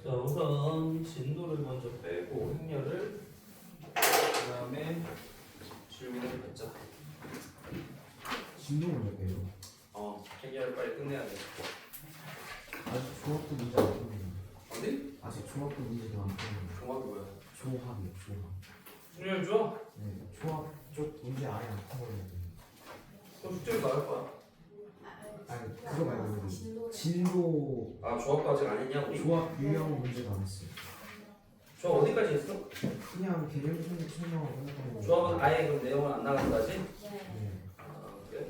자, 우선 진도를 먼저 빼고 행렬을 그 다음에 질문을 받자. 진도를 몇 개요? 행렬을 빨리 끝내야 돼. 아직 조합도 문제 안 풀었는데. 어디? 아직 조합도 문제도 안 풀었는데. 종합이 뭐야? 조합이요, 조합. 승렬 줘? 네, 조합 쪽 문제 아예 안 풀었는데. 그럼 숙제로 나올 거야. 아니, 그거 말고 진도 아, 조합도 아직 안 했냐 우리? 조합 유형 문제도 안 했어요. 조합 어디까지 했어? 그냥 개념 설명을 하는 거. 조합은 아예 그럼 내용은 안 나가는 거지? 네. 아, 그래?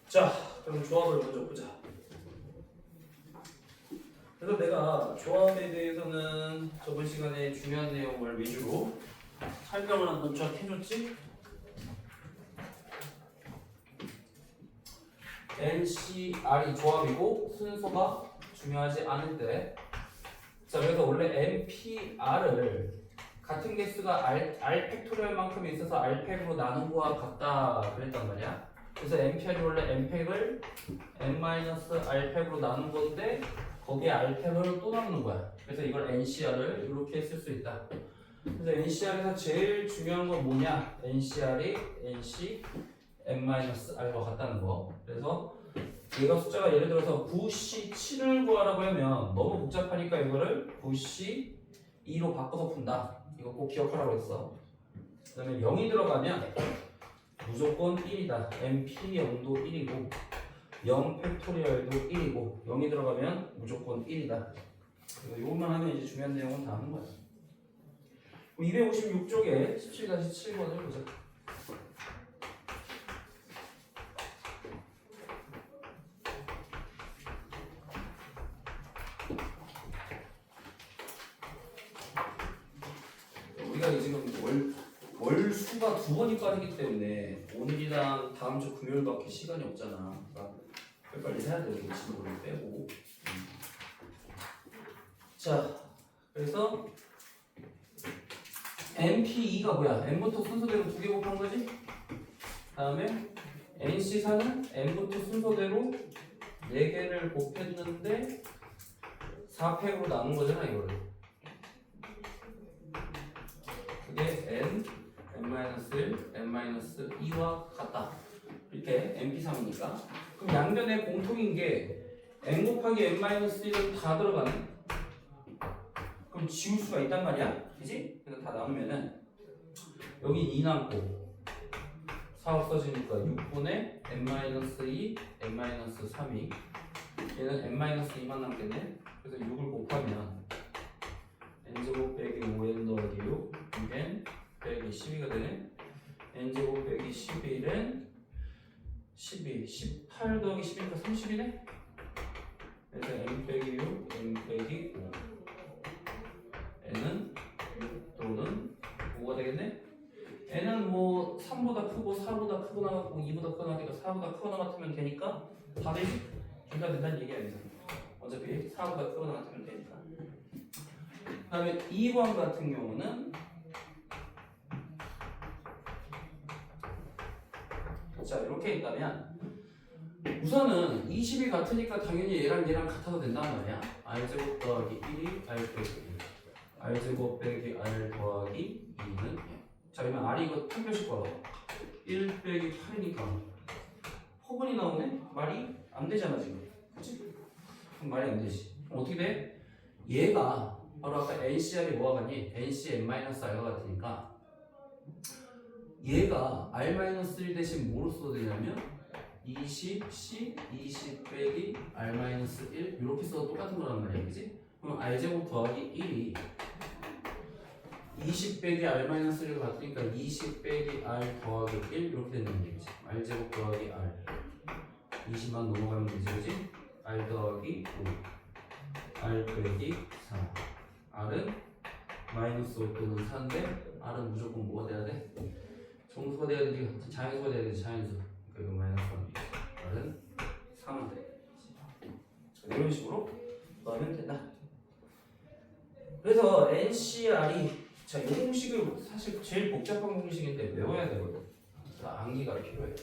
자, 그럼 조합을 먼저 보자. 그래서 내가 조합에 대해서는 저번 시간에 중요한 내용을 위주로 설명을 한번 쫙 해줬지? NCR이 조합이고 순서가 중요하지 않을 때. 자, 그래서 원래 NPR을 같은 개수가 R 팩토리얼만큼 있어서 R 팩으로 나눈 거와 같다 그랬단 말이야. 그래서 NPR이 원래 N팩을 N-R 팩으로 나눈 건데 거기에 R 팩을 또 나누는 거야. 그래서 이걸 NCR을 이렇게 쓸 수 있다. 그래서 NCR에서 제일 중요한 건 뭐냐? NCR이 NC N-R과 같다는 거. 그래서 얘가 숫자가 예를 들어서 9C7을 구하라고 하면 너무 복잡하니까 이거를 9C2로 바꿔서 푼다. 이거 꼭 기억하라고 했어. 그 다음에 0이 들어가면 무조건 1이다. MP0도 1이고 0 팩토리얼도 1이고 0이 들어가면 무조건 1이다. 이것만 하면 이제 중요한 내용은 다 하는 거야. 256쪽에 17-7번을 보자. 우리가 지금 월수가 두 번이 빠지기 때문에 오늘이랑 다음 주 금요일밖에 시간이 없잖아. 그러니까 빨리 해야 돼. 진도를 빼고. 자, 그래서 NP2가 뭐야? N부터 순서대로 두 개 곱한 거지? 다음에 NC4는 N부터 순서대로 4개를 곱했는데 4팩으로 나눈 거잖아, 이거를. 그게 N, N-1, N-2와 같다. 이렇게 NP3이니까. 그럼 양변에 공통인 게 N 곱하기 N-1은 다 들어가네. 그럼 지울 수가 있단 말이야. 그지? 그래서 다 나누면은 여기 2 남고 4 없어지니까 6분의 N-2, N-3이 얘는 N-2만 남겠네. 그래서 6을 곱하면 N제곱 빼기 5N 더하기 6 6N 빼기 12가 되네. N제곱 빼기 11N 12 18 더하기 12니까 30이네. 그래서 N 빼기 6 N 빼기 5 N은 6 또는 5가 되겠네. N은 뭐 3보다 크고 4보다 크고 나갔고 2보다 크고 나가니까 4보다 크고 나갔으면 되니까 다 되지? 둘 다 된다는 얘기 아니야. 어차피 4보다 크고 나갔으면 되니까. 그 다음에 2번 같은 경우는 자 이렇게 있다면 우선은 20이 같으니까 당연히 얘랑 같아도 된단 말이야. R제곱 더하기 1이 R 빼기 1 R제곱 빼기 R 더하기 2는 자 그러면 R이 이거 통표식 걸어 1 빼기 8이니까 허분이 나오네? 말이 안 되잖아 지금. 그치? 그럼 말이 안 되지. 그럼 어떻게 돼? 얘가 바로 아까 NCR이 뭐가 같니? NC N-R과 같으니까 얘가 R-1 대신 뭐로 써도 되냐면 20C 20 빼기 R-1 이렇게 써도 똑같은 거란 말이야. 그치? 그럼 R제곱 더하기 1이 20 빼기 R-1가 같으니까 20 빼기 R 더하기 1 이렇게 된다는 얘기지. R제곱 더하기 R 20만 넘어가면 되지. 그치? R 더하기 5 R 빼기 4 또는 4인데 R은 무조건 뭐가 돼야 돼? 정수가 돼야 되지, 자연수가 돼야 되지, 자연수. 그리고 마이너스 1. R은 3은 돼. 이런 식으로 넣으면 된다. 그래서 NCR이 자, 이 공식을 사실 제일 복잡한 공식인데 외워야 되거든. 암기가 필요해.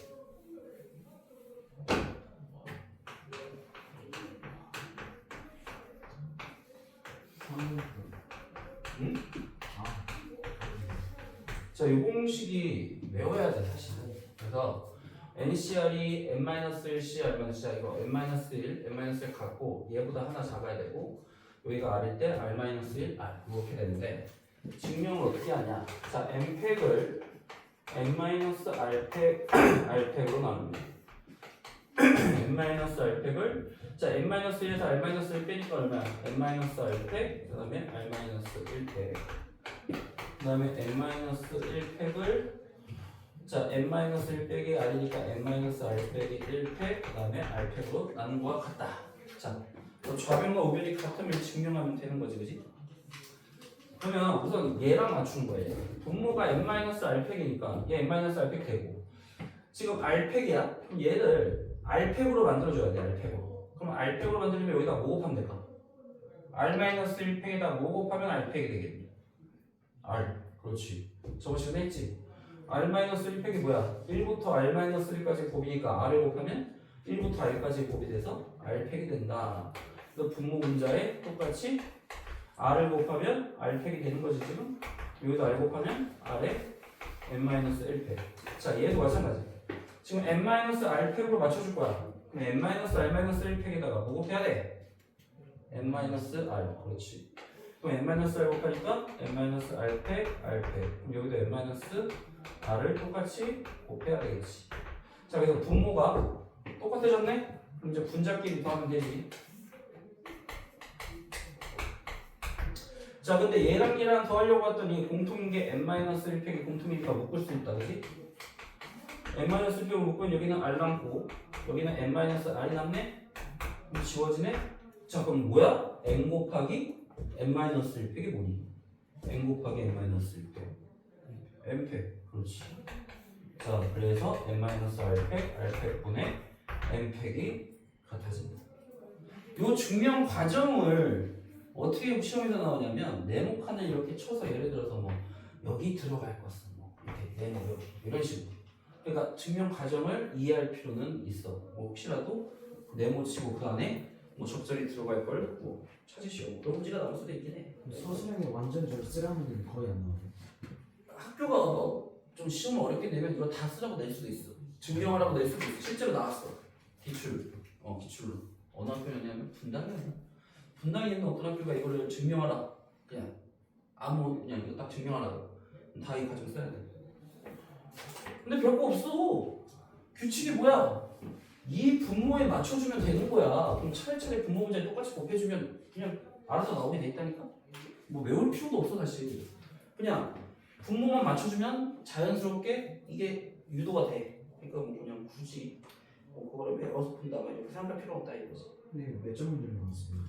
응? 자, 이 공식이 외워야 돼 사실은. 그래서 NCR이 n-1CR면 진짜 이거 n-1, n-1 갖고 얘보다 하나 작아야 되고 여기가 R일 때 R-1, R 이렇게 되는데 증명을 어떻게 하냐? 자, n팩을 n-R팩 R팩으로 나눕니다. n-R팩을 자 n-1에서 R-1 빼니까 얼마야? n-R팩 그다음에 R-1팩 그다음에 n-1팩을 자 n-1 빼기 R이니까 n-R 빼기 1팩 그다음에 R팩으로 나눈 거와 같다. 자, 좌변과 우변이 같음을 증명하면 되는 거지, 그지? 그러면 우선 얘랑 맞추는 거예요. 분모가 n-R팩이니까 얘 n-R팩 되고 지금 R팩이야? 그럼 얘를 R팩으로 만들어줘야 돼. R팩으로. 그럼 R팩으로 만들려면 여기다 뭐 곱하면 될까? R-1팩에다 뭐 곱하면 R팩이 되겠니? R. 그렇지. 저거 지금 했지? R-1팩이 뭐야? 1부터 R-1까지 곱이니까 R을 곱하면 1부터 R까지 곱이 돼서 R팩이 된다. 그래서 분모 분자에 똑같이 R을 곱하면 R팩이 되는 거지 지금? 여기도 R 곱하면 R에 n-1팩. 자, 얘도 마찬가지. 지금 n-R팩으로 맞춰줄 거야. 그럼 n-R-1팩에다가 뭐 곱해야 돼? n-R. 그렇지. 그럼 n-R 곱하니까 n-R팩, R팩. 그럼 여기도 n-R을 똑같이 곱해야 되겠지. 자, 그래서 분모가 똑같아졌네? 그럼 이제 분자끼리 더하면 되지. 자, 근데 얘랑 얘랑 더하려고 했더니 공통인 게 n-1팩이 공통이니까 묶을 수 있다, 그지? n-1팩을 묶으면 여기는 R 남고 여기는 n-R이 남네? 그럼 지워지네? 자, 그럼 뭐야? n 곱하기 n-1팩이 뭐니? n 곱하기 n-1팩 n팩, 그렇지. 자, 그래서 n-R팩, R팩분의 n팩이 같아진다. 이 증명 과정을 어떻게 시험에서 나오냐면 네모칸을 이렇게 쳐서 예를 들어서 뭐 여기 들어갈 것은 뭐 이렇게 네모 여기 이런 식으로. 그러니까 증명 과정을 이해할 필요는 있어. 뭐 혹시라도 네모 치고 그 안에 뭐 적절히 들어갈 걸 뭐 찾으시오. 그런 문제가 나올 수도 있긴 해. 서술형이 완전 절 쓰라면 거의 안 나와요. 학교가 좀 시험을 어렵게 내면 이거 다 쓰라고 낼 수도 있어. 증명하라고 낼 수도 있어. 실제로 나왔어. 기출로. 어느 학교냐면 분당이야. 분당에 있는 어떤 학교가 이거를 증명하라. 그냥 그냥 이거 딱 증명하라고. 다 이 과정 써야 돼. 근데 별거 없어. 규칙이 뭐야? 이 분모에 맞춰주면 되는 거야. 그럼 차례차례 분모 문제 똑같이 곱해주면 그냥 알아서 나오게 돼 있다니까? 뭐 외울 필요도 없어 사실. 그냥 분모만 맞춰주면 자연스럽게 이게 유도가 돼. 그러니까 뭐 그냥 굳이 뭐 그거를 외워서 푼다 막 이렇게 생각할 필요 없다 이거지. 근데 몇 점을 나왔어요?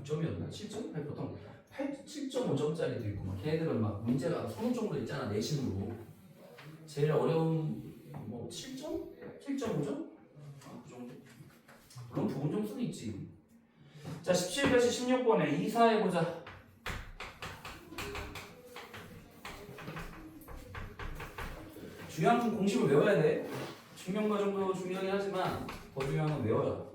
6점이었나? 7점? 아니, 보통 7.5점짜리도 있고 막 걔네들은 막 문제가 서너 정도 있잖아 내신으로. 제일 어려운 뭐 7점? 7.5점? 그 정도? 그럼 부분 점수는 있지. 자, 17-16번에 이사해보자. 중요한 건 공식을 외워야 돼. 증명 과정도 중요하긴 하지만 더 중요한 건 외워야.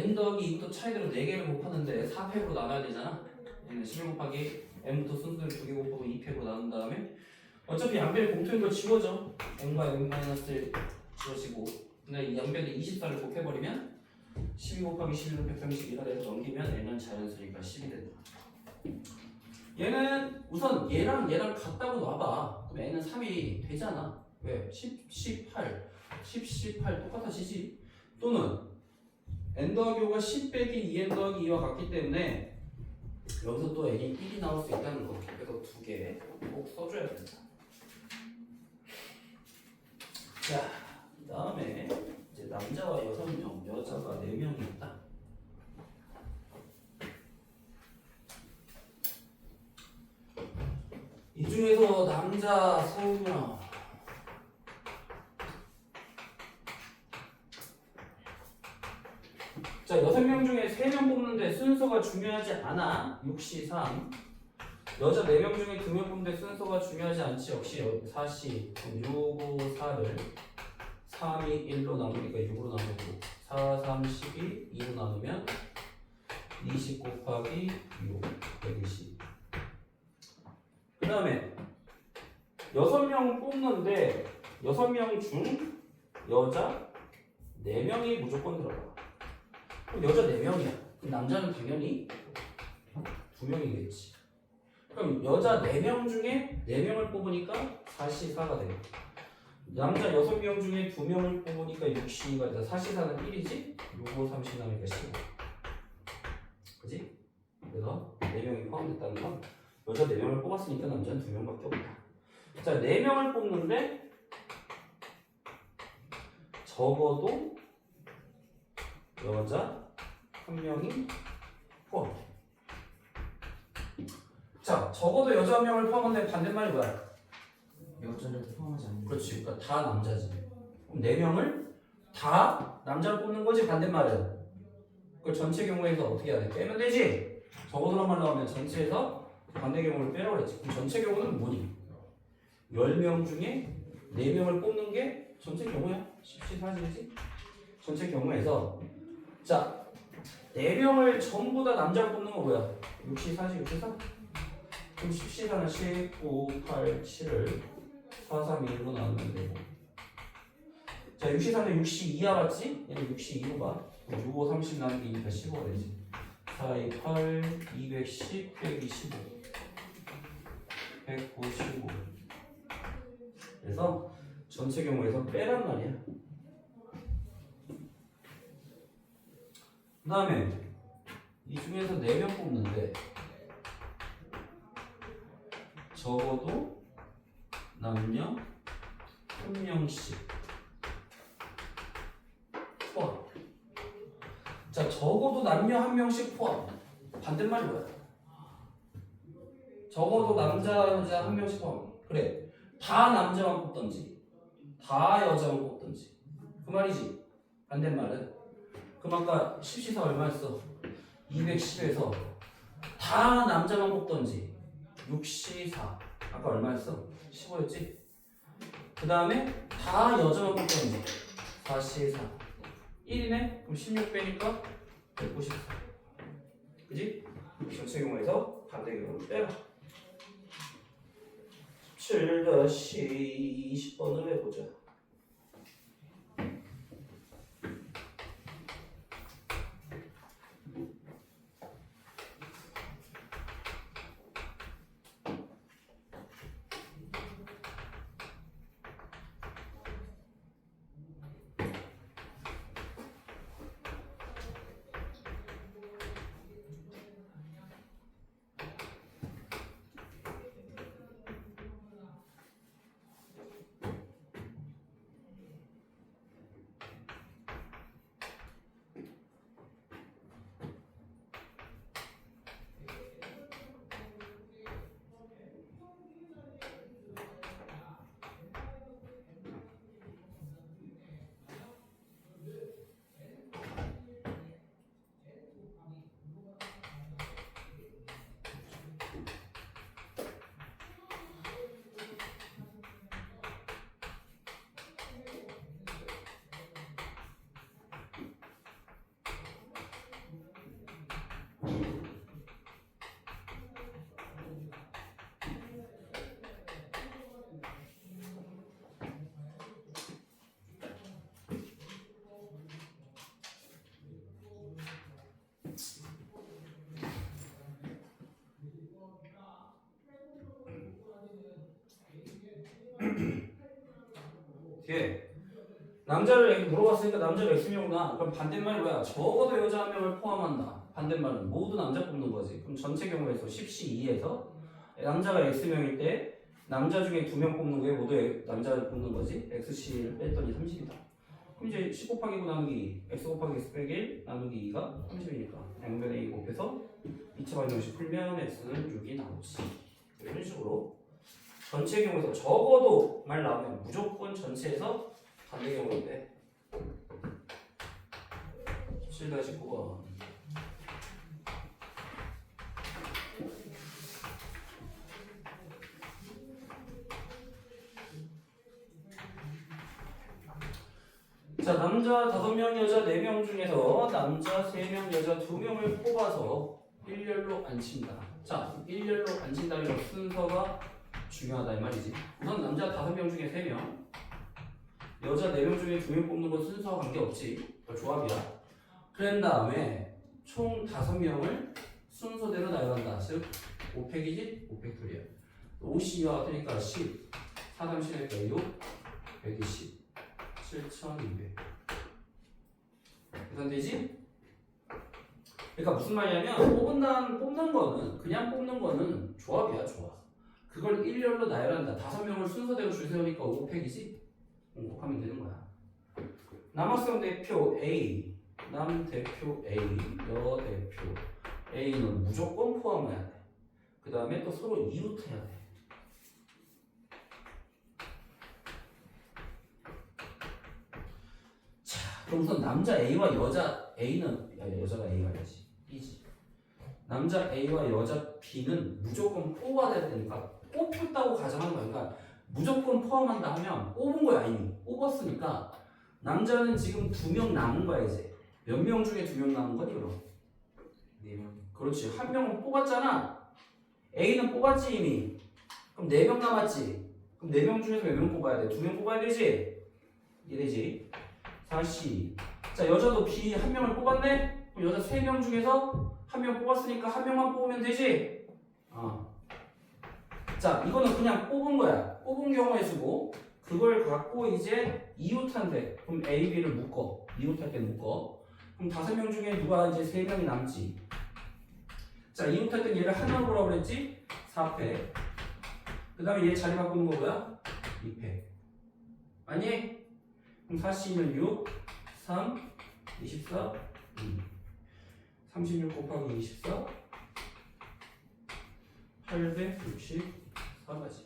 n 더하기 2부터 차이대로 4개를 곱하는데 4팩으로 나눠야 되잖아. 얘는 11 곱하기 n부터 순서를 2개 곱하고 2팩으로 나눈 다음에 어차피 양변이 공통인 걸 지워져. n과 n-1 지워지고 근데 이 양변에 24를 곱해버리면 12 곱하기 11은 132가 돼서 넘기면 n은 자연수니까 10이 된다. 얘는 우선 얘랑 같다고 놔봐. 그럼 n은 3이 되잖아. 왜? 10, 18 똑같아지지. 또는 n 더하기 5가 10 빼기 2n 더하기 2와 같기 때문에 여기서 또 n이 1이 나올 수 있다는 거. 그래서 2개 꼭 써줘야 된다. 자, 그 다음에 이제 남자와 6명, 여자가 4명이 있다. 이 중에서 남자 3명, 자 6명 중에 3명 뽑는데 순서가 중요하지 않아. 6시 3. 여자 4명 중에 2명 뽑는데 순서가 중요하지 않지. 역시 4시 6, 5, 4를 3, 2, 1로 나누니까 6으로 나누고 4, 3, 12, 2로 나누면 20 곱하기 6, 120. 그 다음에 6명 뽑는데 6명 중 여자 4명이 무조건 들어가. 그럼 여자 4명이야. 그럼 남자는 당연히 2명이겠지. 그럼 여자 4명 중에 4명을 뽑으니까 4시4가 되고 남자 6명 중에 2명을 뽑으니까 6시가 돼서 4시4는 1이지? 6, 5, 30 나누니까 15. 그지? 그래서 4명이 포함됐다는 건 여자 4명을 뽑았으니까 남자는 2명밖에 없다. 자, 4명을 뽑는데 적어도 여자 1명이 포함. 자, 적어도 여자 1명을 포함한데 반대말이 뭐야? 여자를 포함하지 않는. 그렇지. 그러니까 다 남자지. 그럼 4명을 다 남자를 뽑는 거지 반대말은. 그걸 전체 경우에서 어떻게 해야 돼? 빼면 되지. 적어도란 말 나오면 전체에서 반대 경우를 빼라고 그랬지. 그럼 전체 경우는 뭐니? 10명 중에 4명을 뽑는 게 전체 경우야. 14지지? 전체 경우에서 자 4명을 전부 다 남자를 뽑는 건 뭐야? 64지 64? 그럼 14는 19, 8, 7을 4, 3, 2로 나누면 되고 자 64는 62야 맞지? 얘는 62로 봐. 6, 5, 30 나누기 2니까 15가 되지. 4, 2, 8, 210 빼기 15 195. 그래서 전체 경우에서 빼란 말이야. 그 다음에 이 중에서 4명 뽑는데 적어도 남녀 1명씩 포함. 자, 적어도 남녀 1명씩 포함. 반대말이 뭐야? 적어도 남자, 여자 1명씩 포함. 그래. 다 남자만 뽑던지, 다 여자만 뽑던지. 그 말이지. 반대말은. 그럼 아까 10시사 얼마였어? 210에서 다 남자만 뽑던지, 6시사. 아까 얼마였어? 15였지? 그 다음에 다 여자만 뽑던지, 4시사. 1이네? 그럼 16 빼니까 194. 그지? 전체 경우에서 반대 경우를 빼라. 17-20번을 해보자. 뒤에 남자를 물어봤으니까 남자가 X명이구나. 그럼 반대말이 뭐야? 적어도 여자 한 명을 포함한다. 반대말은 모두 남자 뽑는 거지. 그럼 전체 경우에서 10C2에서 남자가 X명일 때 남자 중에 2명 뽑는 거에 모두 남자를 뽑는 거지. XC를 뺐더니 30이다. 그럼 이제 10 곱하기 9 나누기 X 곱하기 X 빼기 1 나누기 2가 30이니까 양변에 2 곱해서 2차 방정식 풀면 X는 6이 나오지. 이런 식으로 전체 경우에서 적어도 말 나오면 무조건 전체에서 반대 경우인데 7-9번 자, 남자 5명, 여자 4명 중에서 남자 3명, 여자 2명을 뽑아서 일렬로 앉힌다. 자, 일렬로 앉힌다는 건 순서가 중요하다 이 말이지. 우선 남자 5명 중에 3명, 여자 4명 중에 2명 뽑는 건 순서와 관계없지. 조합이야. 그런 다음에 총 5명을 순서대로 나열한다. 즉 5팩이지? 5팩토리야. 50이 왔으니까 10, 4, 3, 10이니까 6, 120, 7200. 계산되지? 그러니까 무슨 말이냐면 뽑는 거는 그냥 뽑는 거는 조합이야, 조합. 그걸 일렬로 나열한다. 5명을 순서대로 줄 세우니까 5팩이지? 곱하면 되는 거야. 남학생 대표 A, 남 대표 A, 여 대표 A는 무조건 포함해야 돼. 그 다음에 또 서로 이웃해야 돼. 자, 그럼 우선 남자 A와 여자 A는 여자가 A가 아니지 B지. 남자 A와 여자 B는 무조건 뽑아야 되니까 뽑혔다고 가정하는 거야. 그러니까 무조건 포함한다 하면 뽑은 거야 이미. 뽑았으니까 남자는 지금 2명 남은 거야 이제. 몇 명 중에 2명 남은 거니 그럼? 4명. 그렇지. 1명은 뽑았잖아. A는 뽑았지 이미. 그럼 4명 남았지. 그럼 4명 중에서 몇 명 뽑아야 돼? 2명 뽑아야 되지? 이래지. 4C. 자, 여자도 B 1명을 뽑았네? 그럼 여자 3명 중에서 1명 뽑았으니까 1명만 뽑으면 되지? 자, 이거는 그냥 뽑은 거야. 뽑은 경우에 쓰고 그걸 갖고 이제 이웃한테 그럼 A, B를 묶어. 이웃할 때 묶어. 그럼 5명 중에 누가 이제 3명이 남지. 자, 이웃할 때 얘를 하나로 보라고 그랬지? 4패. 그 다음에 얘 자리 바꾸는 거 뭐야? 2패. 아니? 그럼 4C는 6, 3, 24, 2. 36 곱하기 24, 864가지.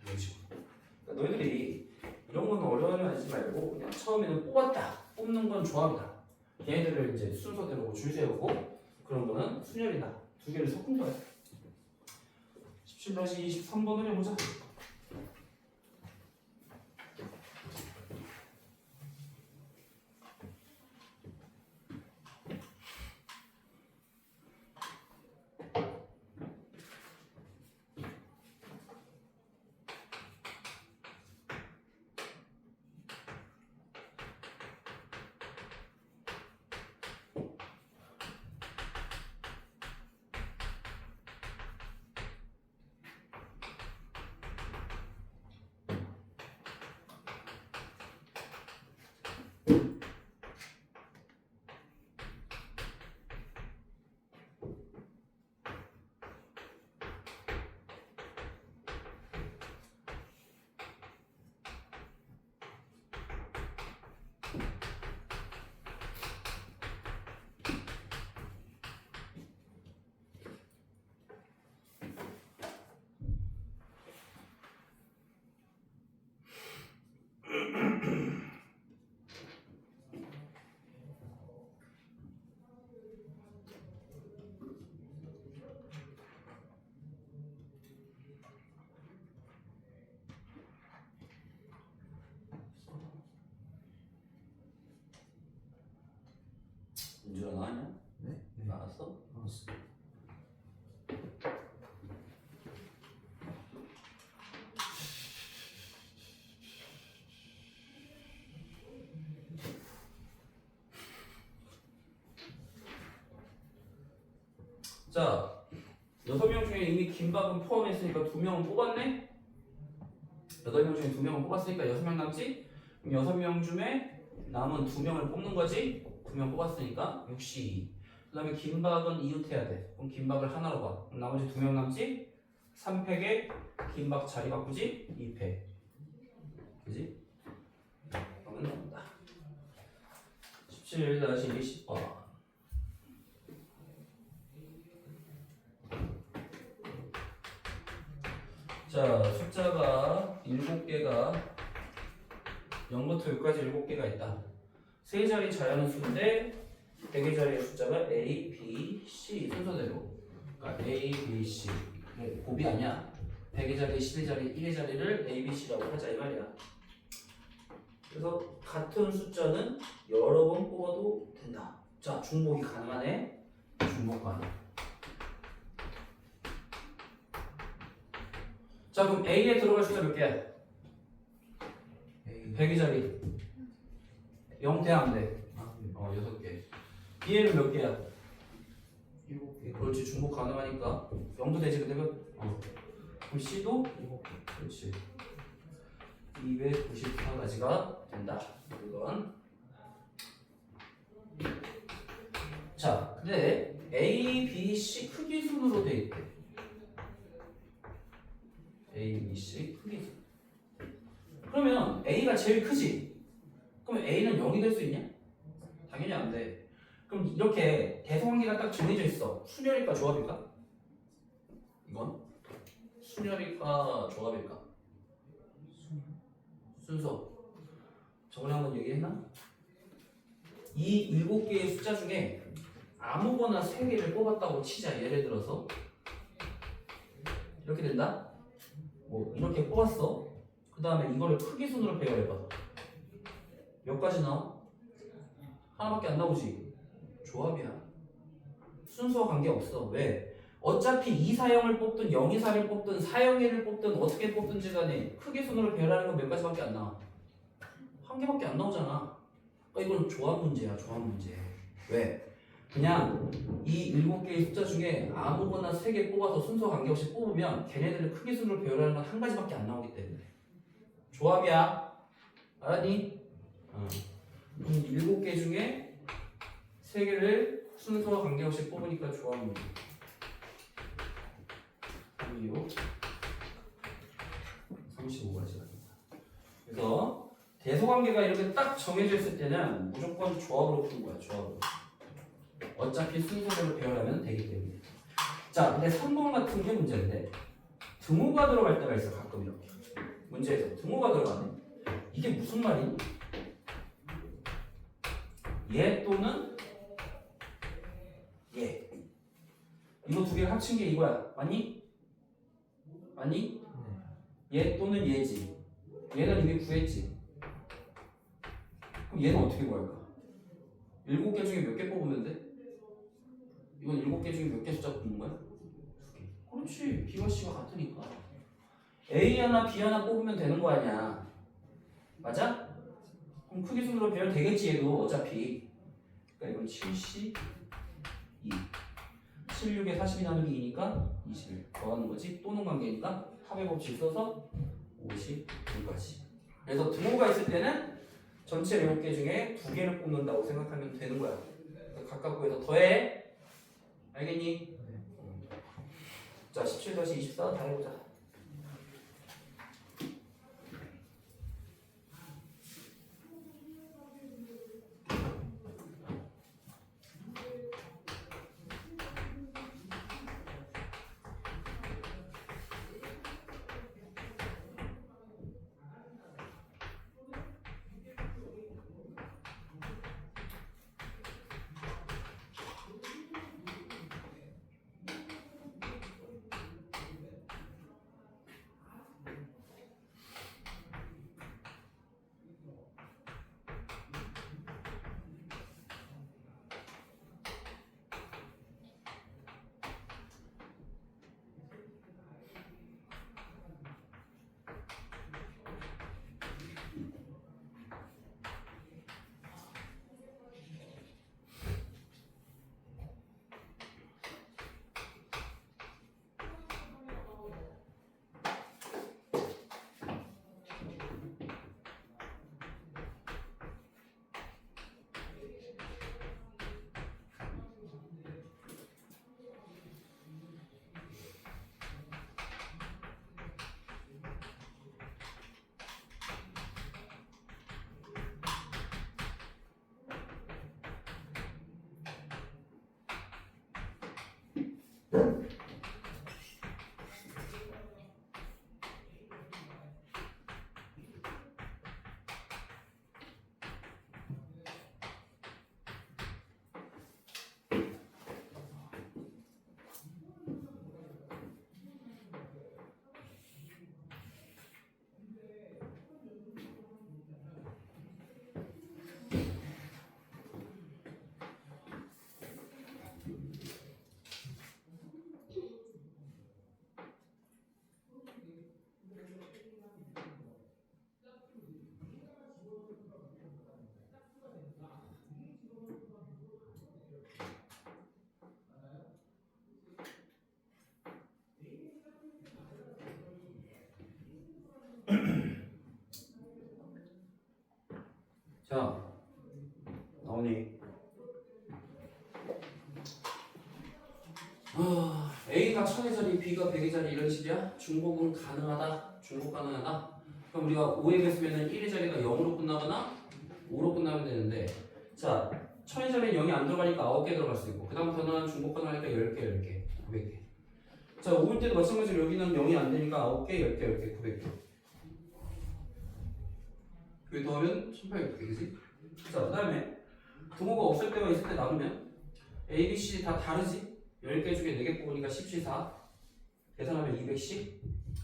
이런 식으로. 그러니까 너희들이 이런 건 어려워하지 말고 그냥 처음에는 뽑았다. 뽑는 건 조합이다. 얘네들을 이제 순서대로 줄 세우고 그런 거는 순열이다. 두 개를 섞은 거야. 17-23번을 해보자. 윤주가 나왔냐? 네? 나왔어? 알았어. 자, 6명 중에 이미 김밥은 포함했으니까 2명은 뽑았네? 8명 중에 2명을 뽑았으니까 6명 남지? 그럼 6명 중에 남은 2명을 뽑는 거지? 2명 뽑았으니까 62. 그 다음에 긴박은 이웃해야 돼. 그럼 긴박을 하나로 봐. 그럼 나머지 2명 남지? 3팩에 긴박 자리 바꾸지? 2팩. 그지? 그러면 나온다. 17-20번. 자, 숫자가 7개가 0부터 6까지 7개가 있다. 세 자리 자연의 수인데 100의 자리의 숫자가 A, B, C 순서대로. 그러니까 A, B, C. 곱이 아니야. 100의 자리, 10의 자리, 1의 자리를 A, B, C라고 하자 이 말이야. 그래서 같은 숫자는 여러 번 뽑아도 된다. 자, 중복이 가능하네. 중복 가능. 자, 그럼 A에 들어갈 숫자 몇 개야? 100의 자리 0 돼, 안 돼? 6개. B에는 몇 개야? 7개. 그렇지, 중복 가능하니까 0도 되지, 근데 그럼 C도 7개. 그렇지. 294가지가 된다. 이건. 자, 근데 A, B, C 크기 순으로 돼 있대. A, B, C 크기 순. 그러면 A가 제일 크지? 그럼 A는 0이 될 수 있냐? 당연히 안 돼. 그럼 이렇게 대성관계가 딱 정해져 있어. 순열일까 조합일까? 이건 순열일까 조합일까? 순서. 저번에 한번 얘기했나? 이 7개의 숫자 중에 아무거나 3개를 뽑았다고 치자. 예를 들어서 이렇게 된다? 뭐 이렇게 뽑았어. 그 다음에 이거를 크기 순으로 배열해봐. 몇 가지 나와? 하나밖에 안 나오지. 조합이야. 순서와 관계없어. 왜? 어차피 2사형을 뽑든 024를 뽑든 401을 뽑든 어떻게 뽑든지 간에 크기 순으로 배열하는 건 몇 가지밖에 안 나와. 한 개밖에 안 나오잖아. 그러니까 이건 조합 문제야. 조합 문제. 왜? 그냥 이 7개의 숫자 중에 아무거나 3개 뽑아서 순서 관계없이 뽑으면 걔네들을 크기 순으로 배열하는 건 한 가지밖에 안 나오기 때문에 조합이야. 알았니? 그럼 7개 중에 3개를 순서와 관계없이 뽑으니까 조합 문제. 35가지가 된다. 그래서 대소관계가 이렇게 딱 정해져 있을 때는 무조건 조합으로 푸는 거야. 조합으로. 어차피 순서대로 배열하면 되기 때문에. 자, 근데 3번 같은 게 문제인데 등호가 들어갈 때가 있어. 가끔 이렇게 문제에서 등호가 들어가네. 이게 무슨 말이니? 얘 또는 얘. 이거 두 개를 합친 게 이거야. 맞니? 맞니? 얘 또는 얘지. 얘는 이미 구했지. 그럼 얘는 어떻게 구할까? 7개 중에 몇 개 뽑으면 돼? 이건 7개 중에 몇 개 숫자 뽑는 거야? 2개. 그렇지. B와 C가 같으니까. A 하나 B 하나 뽑으면 되는 거 아니야. 맞아? 그럼 크기 순으로 배열 되겠지 얘도 어차피. 그러니까 이건 72. 76에 40이 나누기 2니까 21 더하는 거지. 또는 관계니까 합의 법칙 써서 52까지. 그래서 등호가 있을 때는 전체 7개 중에 2개를 뽑는다고 생각하면 되는 거야. 각각 구해서 더해. 알겠니? 자, 17-24 다 해보자. 자, 나오니? A가 1000의 자리, B가 100의 자리 이런 식이야? 중복은 가능하다? 중복 가능하다? 그럼 우리가 5에 쓰면은 1의 자리가 0으로 끝나거나 5로 끝나면 되는데, 자, 1000의 자리는 0이 안 들어가니까 9개 들어갈 수 있고, 그 다음부터는 중복 가능하니까 10개, 10개, 900개. 자, 5일 때도 마찬가지로 여기는 0이 안 되니까 9개, 10개, 10개, 900개. 그게 더하면 1800개, 그지? 자, 그 다음에 등호가 없을 때와 있을 때 나누면 A, B, C 다 다르지? 10개 중에 4개 뽑으니까 10C 4 계산하면 200C.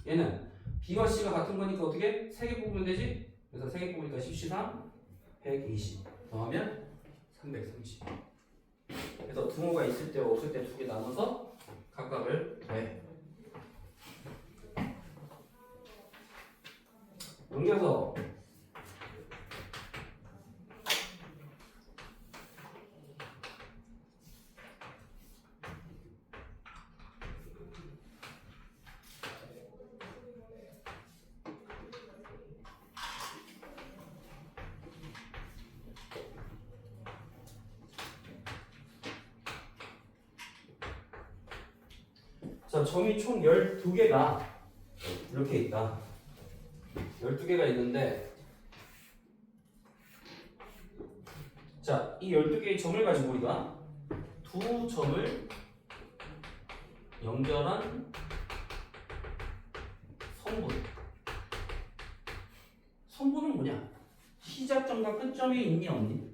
얘는 B와 C가 같은 거니까 어떻게? 3개 뽑으면 되지? 그래서 3개 뽑으니까 10C 3 120 더하면 330. 그래서 등호가 있을 때와 없을 때 2개 나눠서 각각을 더해. 넘겨서 자, 점이 총 12개가 이렇게 있다. 12개가 있는데, 자, 이 12개의 점을 가지고 우리가 두 점을 연결한 선분. 선분은 뭐냐? 시작점과 끝점이 있니 없니?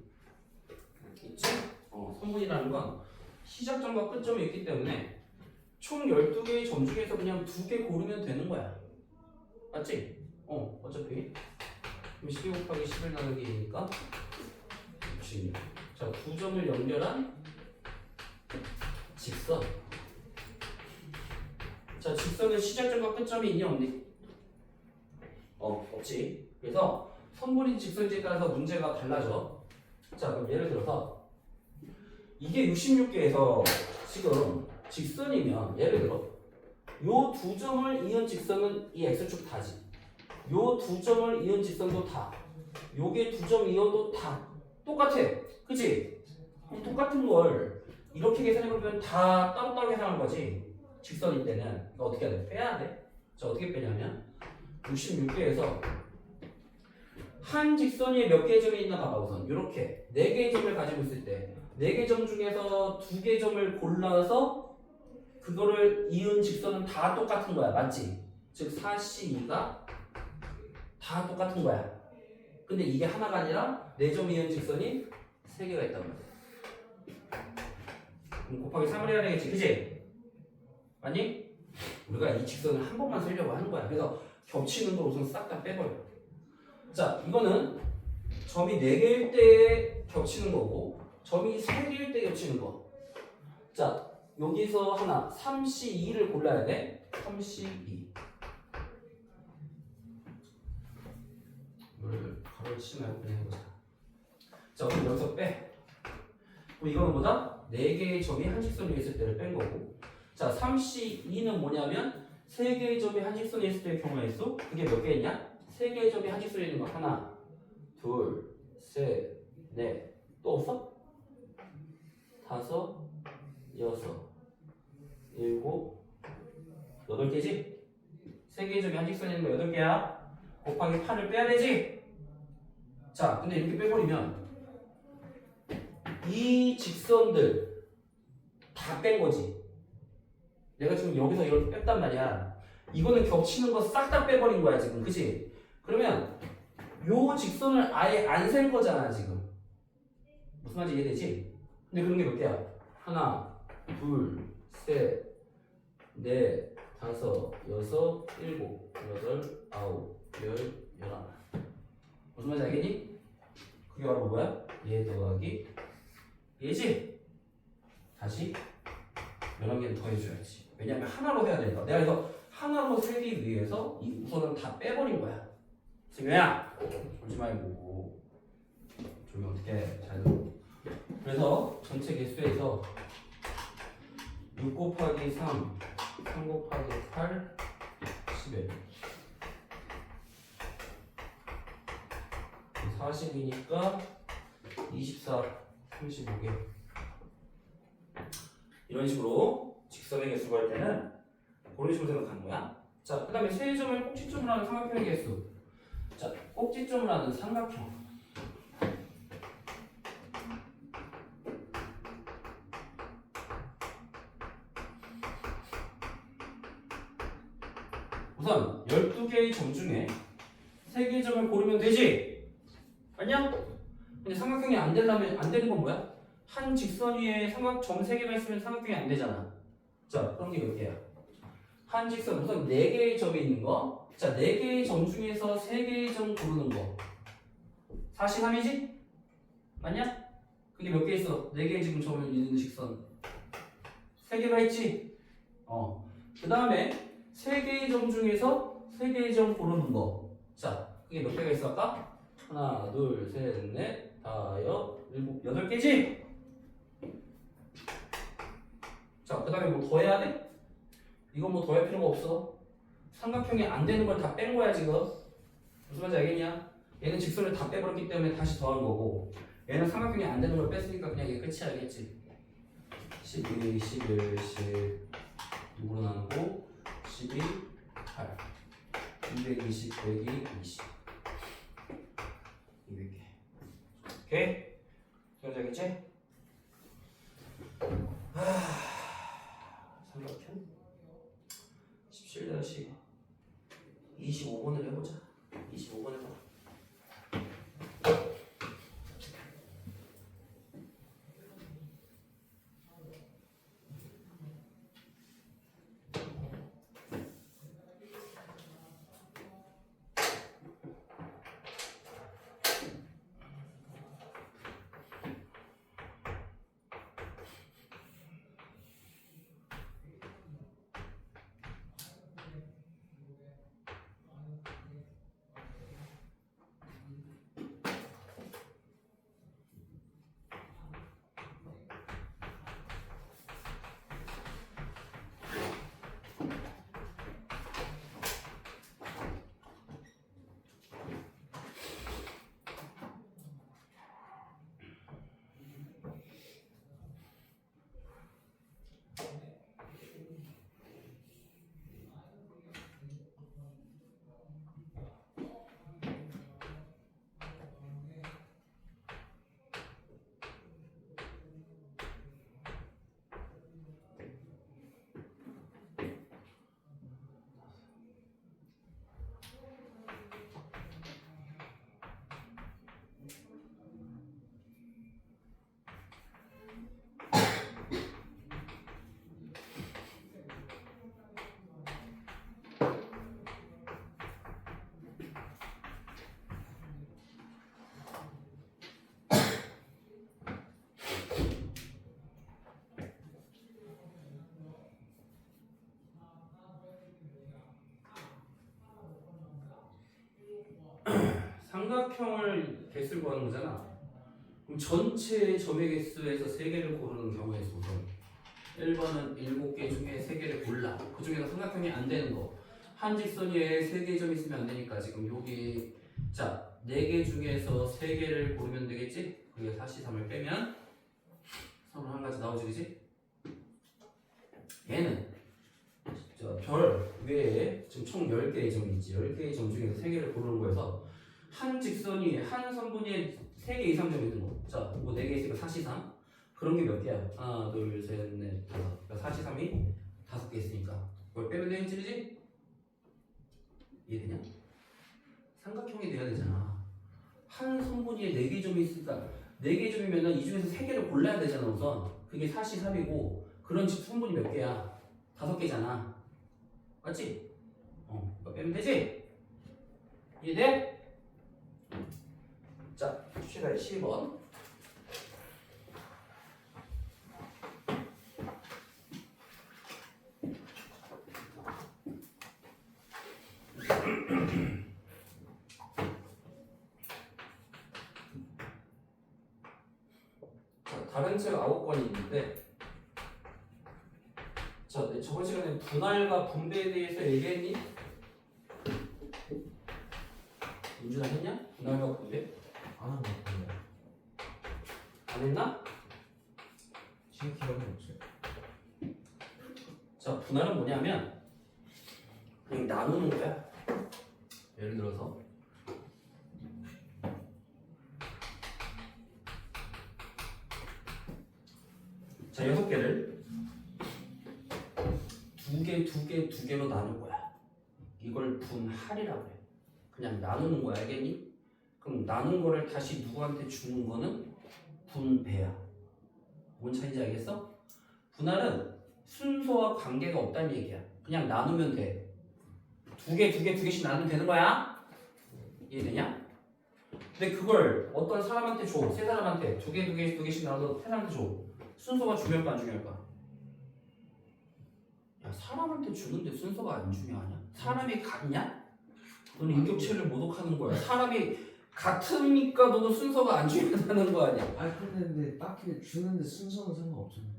있지? 선분이라는 건 시작점과 끝점이 있기 때문에 총 12개의 점 중에서 그냥 2개 고르면 되는 거야. 맞지? 어차피 12 곱하기 11 나누기 2니까 66. 자, 두 점을 연결한 직선. 자, 직선은 시작점과 끝점이 있니 없니? 없지. 그래서 선분인지 직선인지에 따라서 문제가 달라져. 자, 그럼 예를 들어서 이게 66개에서 지금 직선이면 예를 들어 요 두 점을 이은 직선은 이 x축 다지. 요 두 점을 이은 직선도 다. 요게 두 점 이어도 다 똑같아. 그치? 똑같은 걸 이렇게 계산해보면 다 따로따로 계산한 거지. 직선일 때는. 그러니까 어떻게 해야 돼? 빼야 돼. 자, 어떻게 빼냐면 66개에서 한 직선 위에 몇 개의 점이 있나 봐봐. 우선 이렇게 4개의 점을 가지고 있을 때 4개 점 중에서 2개 점을 골라서 그거를 이은 직선은 다 똑같은 거야. 맞지? 즉 4C2가 다 똑같은 거야. 근데 이게 하나가 아니라 4점 이은 직선이 3개가 있단 말이야. 그럼 곱하기 3을 해야 되겠지. 그치? 맞니? 우리가 이 직선을 한 번만 쓰려고 하는 거야. 그래서 겹치는 걸 우선 싹 다 빼버려. 자, 이거는 점이 4개일 때 겹치는 거고 점이 3개일 때 겹치는 거. 자, 여기서 하나 3C2를 골라야 돼. 3C2 이걸 가로를 치지 말고 그냥 해보자. 자, 그럼 여기서 빼. 그럼 이거는 뭐다? 4개의 점이 한 직선 위에 있을 때를 뺀 거고. 자, 3C2는 뭐냐면 3개의 점이 한 직선에 있을 때의 경우의 수. 그게 몇 개 있냐? 3개의 점이 한 직선에 있는 거 하나, 둘, 셋, 넷. 또 없어? 5, 6, 7, 8개지? 3개의 점이 한 직선에 있는 거 8개야. 곱하기 8을 빼야 되지? 자, 근데 이렇게 빼버리면 이 직선들 다 뺀 거지. 내가 지금 여기서 이렇게 뺐단 말이야. 이거는 겹치는 거 싹 다 빼버린 거야 지금, 그치? 그러면 요 직선을 아예 안 셀 거잖아 지금. 무슨 말인지 이해되지? 근데 그런 게 몇 개야? 하나, 둘, 셋, 넷, 다섯, 여섯, 일곱, 여덟, 아홉, 열, 열하나. 무슨 말인지 알겠니? 그게 바로 뭐야? 얘 더하기 얘지? 다시 11개는 더해줘야지. 왜냐면 하나로 해야 되니까. 내가 이거 하나로 세기 위해서 이 우선은 다 빼버린 거야. 지금야 졸지 말고 졸면 어떡해. 잘 들어. 그래서 전체 개수에서 6 곱하기 3, 3 곱하기 8, 11 40이니까 24, 35개. 이런 식으로 직선의 개수 구할 때는 그런 식으로 생각하는 거야. 자, 그 다음에 세 점을 꼭지점으로 하는 삼각형의 개수. 자, 꼭지점으로 하는 삼각형. 우선 12개의 점 중에 3개의 점을 고르면 되지? 맞냐? 근데 삼각형이 안 되려면 안 되는 건 뭐야? 한 직선 위에 점 3개가 있으면 삼각형이 안 되잖아. 자, 그런 게 몇 개야? 한 직선 우선 4개의 점이 있는 거. 자, 4개의 점 중에서 3개의 점 고르는 거. 43이지? 맞냐? 그게 몇 개 있어? 4개의 지금 점을 있는 직선 3개가 있지? 그 다음에 3개의 점 중에서 3개의 점 고르는 거. 자, 그게 몇 개가 있어 아까? 하나, 둘, 셋, 넷, 다섯, 일곱, 8개지? 자, 그 다음에 뭐 더 해야 돼? 이건 뭐 더 할 필요가 없어. 삼각형이 안 되는 걸 다 뺀 거야 지금. 무슨 말인지 알겠냐? 얘는 직선을 다 빼버렸기 때문에 다시 더한 거고, 얘는 삼각형이 안 되는 걸 뺐으니까 그냥 얘 끝이야, 알겠지? 12, 11, 10 누구로 나누고 12, 8 220, 102, 20 200개. 오케이? 그런지 알겠지? 삼각형 17-25번을 해보자. 25번 해봐. 삼각형을 개수를 구하는 거잖아. 그럼 전체 점의 개수에서 3개를 고르는 경우의 수는 1번은 7개 중에 3개를 골라. 그 중에서 삼각형이 안 되는 거. 한 직선 위에 3개의 점이 있으면 안 되니까 지금 여기 자 4개 중에서 3개를 고르면 되겠지? 그게 43을 빼면 서로 한 가지 나오지, 그지? 얘는 별 외에 지금 총 10개의 점이 있지. 10개의 점 중에서 3개를 고르는 거여서 한 직선이 한 선분이 3개 이상 점이 있는 거. 자, 뭐 4개 있으니까 43. 그런 게 몇 개야? 하나, 둘, 셋, 넷, 다섯. 그러니까 43이 5개 있으니까 뭘 빼면 되는 찔리지? 이해되냐? 삼각형이 돼야 되잖아. 한 성분이 4개 점이 있으니까 4개 점이면 이 중에서 3개를 골라야 되잖아. 우선 그게 4시 3이고 그런 집 성분이 몇 개야? 5개잖아. 맞지? 이거 빼면 되지? 이해돼? 자, 시간 12번. 다른 책 9권이 있는데 자, 내 저번 시간에 분할과 분배에 대해서 얘기했니? 윤준아 했냐? 분할과 분배? 안 한 것 같은데. 안 했나? 지금 기억이 없어요. 자, 분할은 뭐냐면 그냥 나누는 거야. 예를 들어서 자, 6개를 2개로 나눌 거야. 이걸 분할이라고 해. 그냥 나누는 거야. 알겠니? 그럼 나눈 거를 다시 누구한테 주는 거는 분배야. 뭔 차이인지 알겠어? 분할은 순서와 관계가 없다는 얘기야. 그냥 나누면 돼. 2개씩 나누면 되는 거야. 이해되냐? 근데 그걸 어떤 사람한테 줘. 3사람한테 2개씩 나눠서 3사람한테 줘. 순서가 중요할까 안 중요할까? 야, 사람한테 주는데 순서가 안 중요하냐? 사람이 같냐? 너는 인격체를 모독하는 거야. 사람이 같으니까 너도 순서가 안 중요하다는 거 아니야? 아니 근데 딱히 주는데 순서는 상관없잖아요.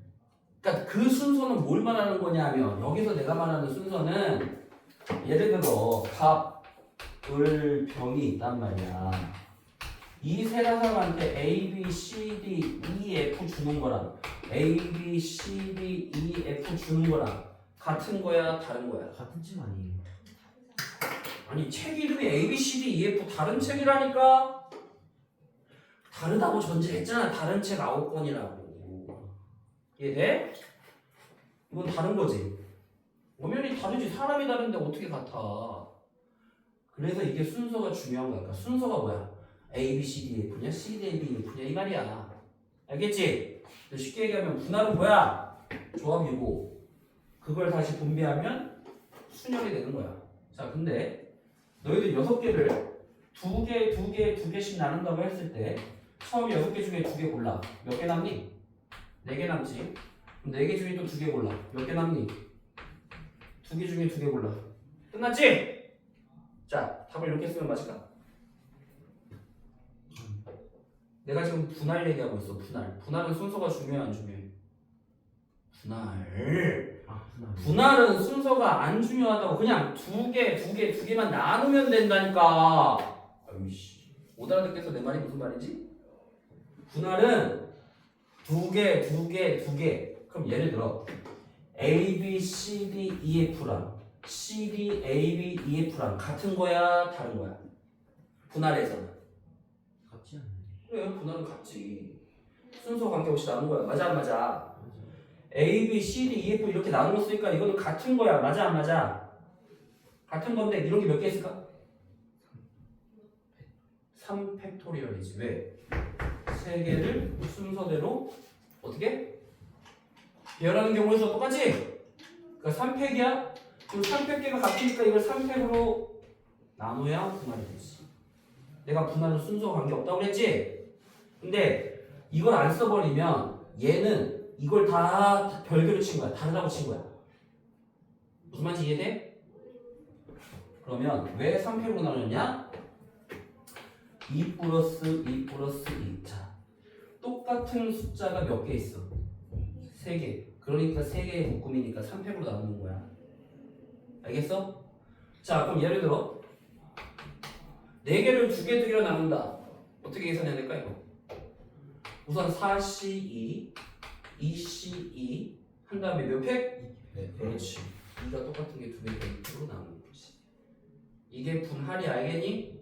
그러니까 그 순서는 뭘 말하는 거냐면 여기서 내가 말하는 순서는 예를 들어 밥, 을, 병이 있단 말이야. 이 3사람한테 A, B, C, D, E, F 주는 거랑 A, B, C, D, E, F 주는 거랑 같은 거야 다른 거야? 같은 책 아니에요. 아니 책 이름이 A, B, C, D, E, F 다른 책이라니까? 다르다고 전제했잖아. 다른 책 9권이라고. 이해돼? 이건 다른 거지. 엄연히 다르지. 사람이 다른데 어떻게 같아? 그래서 이게 순서가 중요한 거야. 그러니까 순서가 뭐야? A, B, C, D, F냐? C, D, A, B, F냐? 이 말이야. 알겠지? 쉽게 얘기하면 분할은 뭐야? 조합이고 그걸 다시 분배하면 순열이 되는 거야. 자, 근데 너희들 6개를 2개씩 나눈다고 했을 때 처음 6개 중에 2개 골라. 몇 개 남니? 4개 남지. 그럼 4개 중에 또 2개 골라. 몇 개 남니? 2개 중에 2개 골라. 끝났지? 자, 답을 이렇게 쓰면 맞을까? 내가 지금 분할 얘기하고 있어. 분할은 순서가 중요해 안 중요해? 분할은 순서가 안 중요하다고. 그냥 2개만 나누면 된다니까. 아이씨, 못 알아듣겠어. 내 말이 무슨 말인지? 분할은 2개. 그럼 예를 들어 A, B, C, D, E, F랑 C, D, A, B, E, F랑 같은 거야 다른 거야? 분할에서는 같지 않나요? 그래, 분할은 같지. 순서 관계없이 나눈 거야. 맞아 안 맞아? 맞아요. A, B, C, D, E, F 이렇게 나누었으니까 이거는 같은 거야. 맞아 안 맞아? 같은 건데 이런 게 몇 개 있을까? 3팩토리얼이지. 왜? 3개를 순서대로 어떻게? 배열하는 경우에서 똑같지? 그러니까 3팩이야. 지금 3팩계가 같으니까 이걸 3팩으로 나눠야 분할이 되지. 내가 분할은 순서 관계 없다고 그랬지? 근데 이걸 안 써버리면 얘는 이걸 다 별개로 친 거야. 다르다고 친 거야. 무슨 말인지 이해돼? 그러면 왜 3팩으로 나눴냐? 2 플러스 2 플러스 2. 자, 똑같은 숫자가 몇 개 있어? 3개. 그러니까 3개의 묶음이니까 3팩으로 나누는 거야. 알겠어? 자, 그럼 예를 들어 4개를 2개로 나눈다. 어떻게 계산해야 될까 이거? 우선 4C2, 2C2 한 다음에 몇 팩? 네. 그렇지. 2가 똑같은 게 2개 1팩으로 나누는 거지. 이게 분할이 알겠니?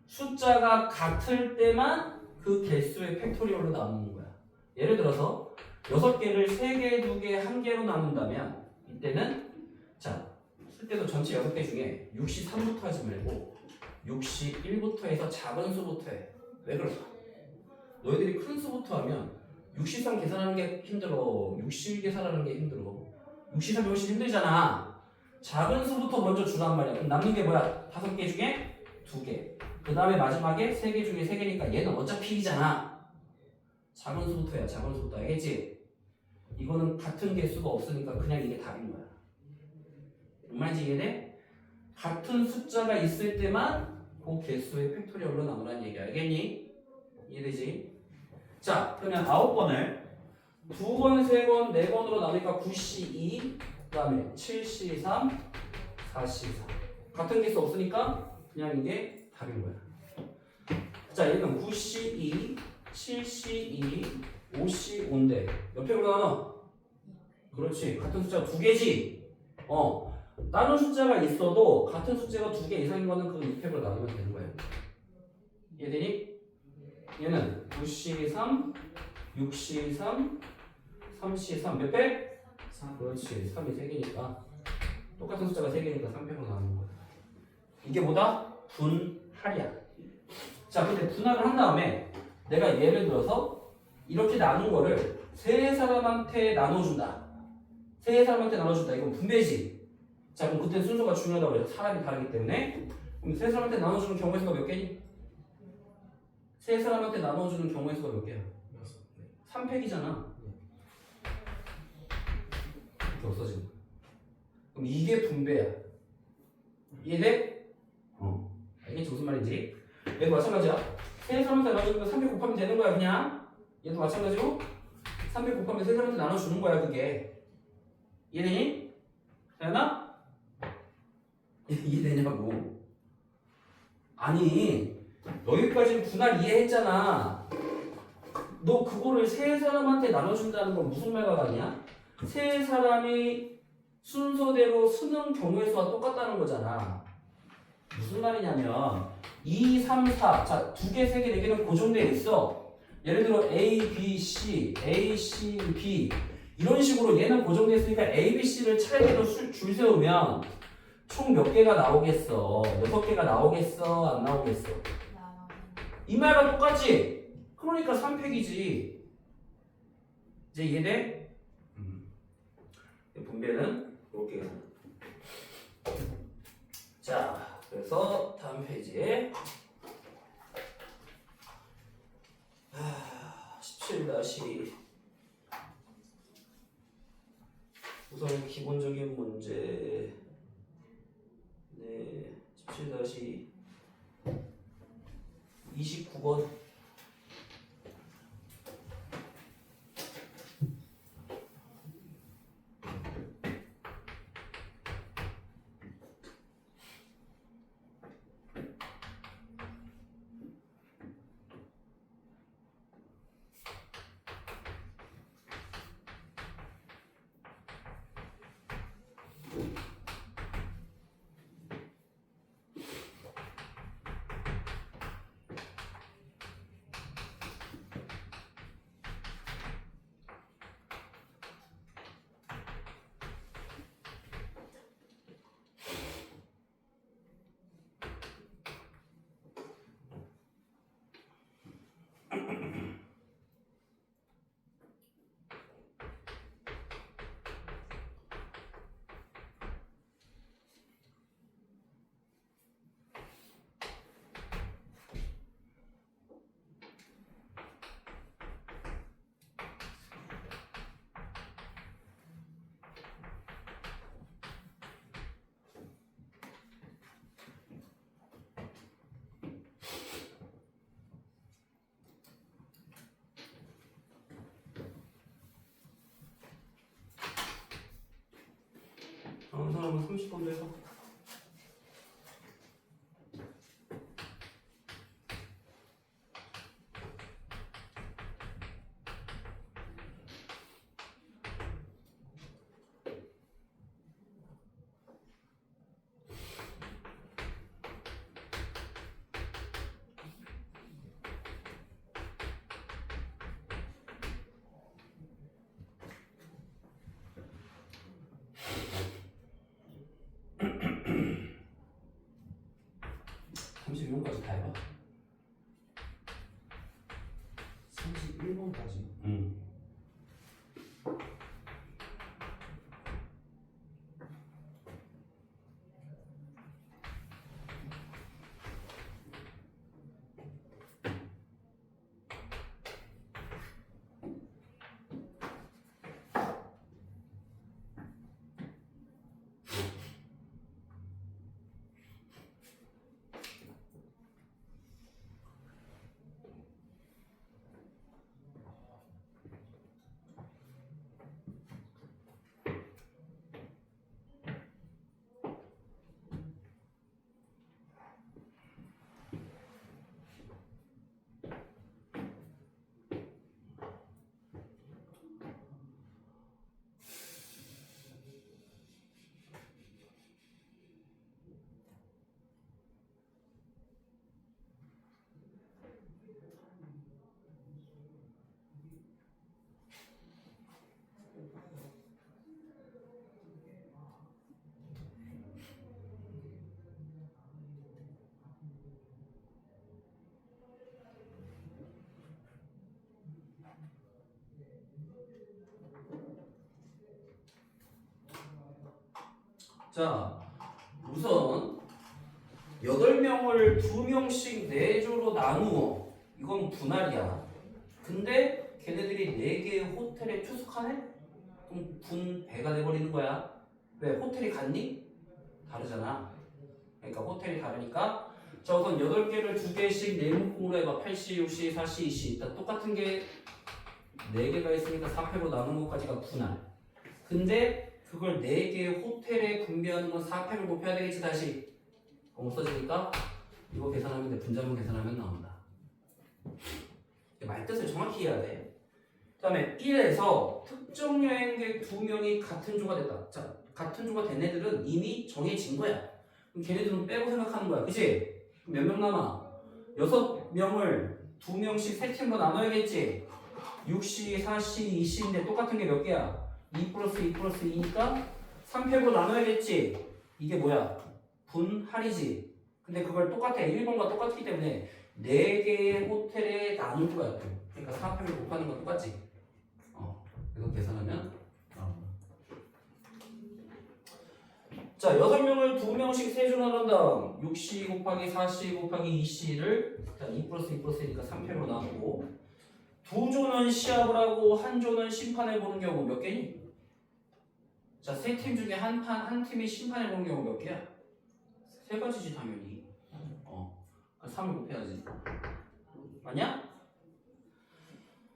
숫자가 같을 때만 그 개수의 팩토리얼로 나누는 거야. 예를 들어서 6개를 3개, 2개, 1개로 나눈다면 이때는 자, 쓸 때도 전체 6개 중에 63부터 하지 말고 61부터 해서 작은 수부터 해. 왜 그럴까? 너희들이 큰 수부터 하면 63 계산하는 게 힘들어. 61 계산하는 게 힘들어. 63이 훨씬 힘들잖아. 작은 수부터 먼저 주란 말이야. 그럼 남는 게 뭐야? 5개 중에 2개. 그 다음에 마지막에 3개 중에 3개니까 얘는 어차피 1이잖아. 작은 수부터 해야 작은 수부터. 알겠지? 이거는 같은 개수가 없으니까 그냥 이게 답인 거야. 뭔 말인지 이해돼? 같은 숫자가 있을 때만 그 개수의 팩토리얼로 나누라는 얘기 알겠니? 이해되지? 자, 그러면 9번을 2번, 3번, 4번으로 나누니까 9C2, 그 다음에 7C3, 4C4. 같은 개수 없으니까 그냥 이게 답인 거야. 자, 얘는 9C2, 7C2, 5C5인데 몇 팩으로 나눠? 그렇지. 같은 숫자가 2개지? 다른 숫자가 있어도 같은 숫자가 2개 이상인 거는 그 2팩으로 나누면 되는 거예요. 이해되니? 얘는 9C3, 6C3, 3C3 몇 팩? 3. 그렇지. 3이 3개니까 똑같은 숫자가 3개니까 3팩으로 나누는 거야. 이게 뭐다? 분할이야. 자, 근데 분할을 한 다음에 내가 예를 들어서 이렇게 나눈 거를 세 사람한테 나눠준다. 세 사람한테 나눠준다. 이건 분배지. 자, 그럼 그때 순서가 중요하다고 해서 사람이 다르기 때문에 그럼 세 사람한테 나눠주는 경우의 수가 몇 개니? 세 사람한테 나눠주는 경우의 수가 몇 개야? 3팩이잖아. 이렇게 없어지는 거야. 그럼 이게 분배야. 이해돼? 알겠지? 무슨 말인지? 얘도 마찬가지야. 세 사람한테 나눠주면 300 곱하면 되는 거야 그냥. 얘도 마찬가지로 300 곱하면 세 사람한테 나눠주는 거야 그게. 이해되니? 되나? 이해되냐고. 아니 여기까지는 분할 이해했잖아. 너 그거를 세 사람한테 나눠준다는 건 무슨 말과 같냐? 세 사람이 순서대로 쓰는 경우의 수와 똑같다는 거잖아. 무슨 말이냐면 2, 3, 4 자, 2개, 3개, 4개는 고정되어 있어. 예를 들어 A, B, C, A, C, B 이런 식으로 얘는 고정되어 있으니까 A, B, C를 차례대로 줄 세우면 총 몇 개가 나오겠어? 6개가 나오겠어? 안 나오겠어? 이 말과 똑같지? 그러니까 3팩이지. 이제 이해돼? 분배는 이렇게 가는. 자, 그래서 다음 페이지에 17- 우선 기본적인 문제. 네, 17-29번. 다음 사람은 30번도 해서. 32번까지 다 해봐. 31번까지. 응. 자, 우선 8명을 2명씩 4조로 나누어. 이건 분할이야. 근데 걔네들이 4개의 호텔에 투숙하네? 그럼 분배가 돼버리는 거야. 왜? 호텔이 같니? 다르잖아. 그러니까 호텔이 다르니까. 자, 우선 8개를 2개씩 네모공으로 해봐. 8C, 6C, 4C, 2C. 일단 똑같은 게 4개가 있으니까 4패로 나누는 것까지가 분할. 근데 그걸 4개의 호텔에 분배하는 건 4패를 곱해야 되겠지. 다시 없어지니까 이거 계산하면 돼. 분자분 계산하면 나온다. 말뜻을 정확히 해야 돼. 그 다음에 1에서 특정 여행객 2명이 같은 조가 됐다. 자, 같은 조가 된 애들은 이미 정해진 거야. 그럼 걔네들은 빼고 생각하는 거야. 그치? 몇 명 남아? 6명을 2명씩 세 팀으로 나눠야겠지. 6C, 4C, 2C인데 똑같은 게 몇 개야? 2 플러스 2 플러스 2니까 3팩으로 나눠야겠지. 이게 뭐야? 분할이지. 근데 그걸 똑같아. 1번과 똑같기 때문에 4개의 호텔에 나눌 거야. 그러니까 4팩을 곱하는 건 똑같지. 이거 계산하면 나온다. 자, 6명을 2명씩 3조 나눈다. 6C 곱하기 4C 곱하기 2C를 일단 2 플러스 2 플러스니까 3팩으로 나누고 2조는 시합을 하고 1조는 심판을 보는 경우 몇 개니? 자, 3팀 중에 한 팀이 심판을 보는 경우 몇 개야? 3가지지 당연히. 3을 곱해야지. 맞냐?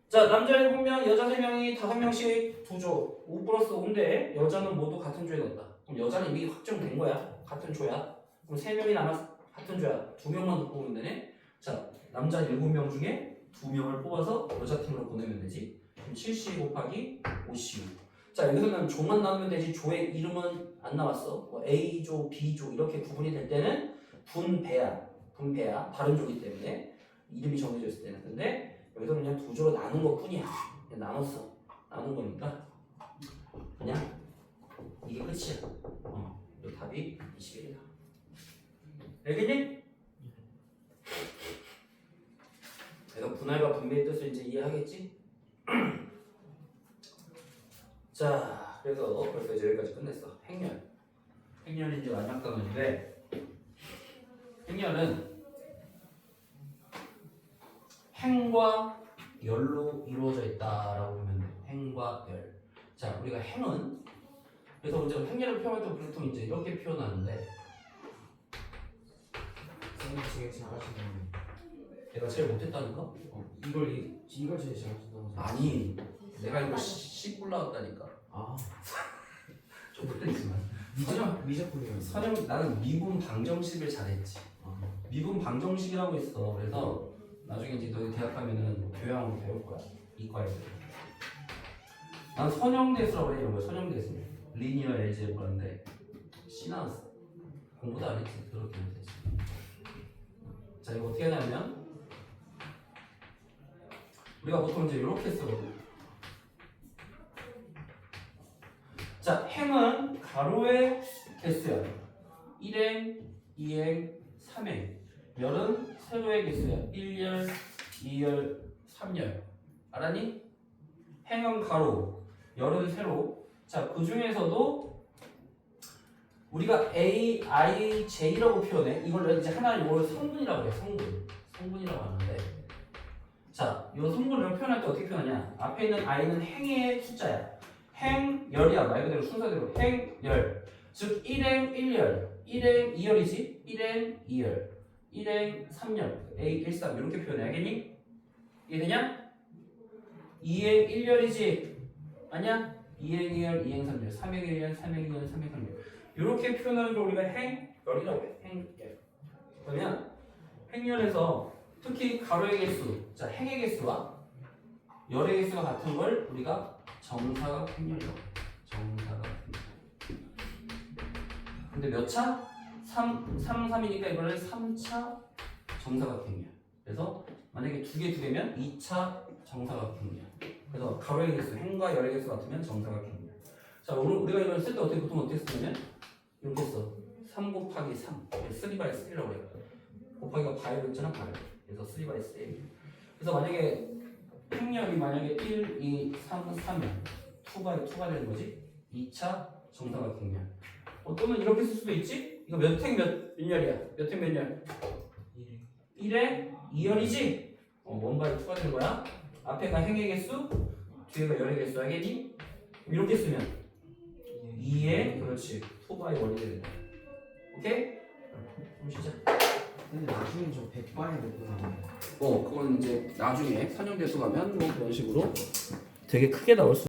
자, 남자 7명, 여자 3명이 5명씩 2조. 5 플러스 5인데 여자는 모두 같은 조에 넣었다. 그럼 여자는 이미 확정된 거야. 같은 조야. 그럼 3명이 남아서 같은 조야. 2명만 더 뽑으면 되네. 자, 남자 7명 중에 2명을 뽑아서 여자 팀으로 보내면 되지. 그럼 7C 곱하기 5CU. 자, 여기서는 조만 나누면 되지. 조의 이름은 안 나왔어. 뭐 A조, B조 이렇게 구분이 될 때는 분배야. 다른 조이기 때문에 이름이 정해져 있을 때는. 근데 여기서는 그냥 2조로 나눈 것 뿐이야. 그냥 나눴어. 나눈 거니까 그냥 이게 끝이야. 이 답이 21이다. 알겠니? 그래서 분할과 분배의 뜻을 이제 이해하겠지? 자, 그래서 벌써 이제 여기까지 끝냈어. 행렬이 이제 마지막 단원인데, 행렬은 행과 열로 이루어져 있다라고 보면 돼. 행과 열. 자, 우리가 행은 그래서 이제 행렬을 표현할 때 보통 이제 이렇게 표현하는데, 선생님 되게 잘하시네요. 내가 제일 못했다니까? 이걸 제일 잘하신다고. 아니, 내가 이거 씨 올라왔다니까. 좀 그랬지만. 미적분이요. 나는 미분 방정식을 잘했지. 미분 방정식이라고 있어. 그래서 나중에 이제 너희 대학 가면은 교양으로 배울 거야. 이과에서. 난 선형대수라고 해. 이런 거 선형대수. 리니어 엘제브라인데 C 나왔어. 공부도 안 했지. 그렇게 못했지. 자, 이거 어떻게 하냐면 우리가 보통 이제 이렇게 쓰거든. 자, 행은 가로의 개수야. 1행, 2행, 3행. 열은 세로의 개수야. 1열, 2열, 3열. 알았니? 행은 가로, 열은 세로. 자, 그 중에서도 우리가 A, I, J라고 표현해. 이걸 이제 하나 이걸 성분이라고 해. 성분이라고 하는데. 자, 이 성분을 표현할 때 어떻게 표현하냐? 앞에 있는 I는 행의 숫자야. 행, 열이야. 말 그대로 순서대로 행, 열. 즉 1행 1열, 1행 2열이지. 1행 2열, 1행 3열. A, 1, 3 이렇게 표현해. 알겠니? 이해되냐? 2행 1열이지. 아니야? 2행 2열, 2행 3열, 3행 1열, 3행 2열, 3행 3열. 이렇게 표현하는 걸 우리가 행, 열이라고 해. 행, 열. 그러면 행열에서 특히 가로의 개수, 자 행의 개수와 열의 개수가 같은 걸 우리가 정사각 행렬이라고 해. 정사각 행렬. 근데 몇 차? 3이니까 이거를 3차 정사각 행렬. 그래서 만약에 두 개면 2차 정사각 행렬. 그래서 가로의 개수, 행과 열의 개수 같으면 정사각 행렬. 자, 우리가 이걸 쓸 때 보통 어떻게 쓰냐면 이렇게 써. 3 곱하기 3. 3/3라고 해. 곱하기가 바이로 있잖아, 바이로. 그래서 3/3. 그래서 만약에 행렬이 만약에 1, 2, 3, 3이야. 2/2가 되는 거지. 2차 정사각 행렬. 또는 이렇게 쓸 수도 있지. 이거 몇 행 몇 열이야? 몇 행 몇 열? 1에 2열이지? 1/2가 되는 거야. 앞에가 행의 개수, 뒤에가 열의 개수. 알겠니? 이렇게 쓰면 2에 그렇지. 2/1이 되는 거야. 오케이? 그럼 시작. 근데 나중에 저 100반에 몇 번. 그건 이제 나중에 선형대수 가면 뭐 그런 식으로 되게 크게 나올 수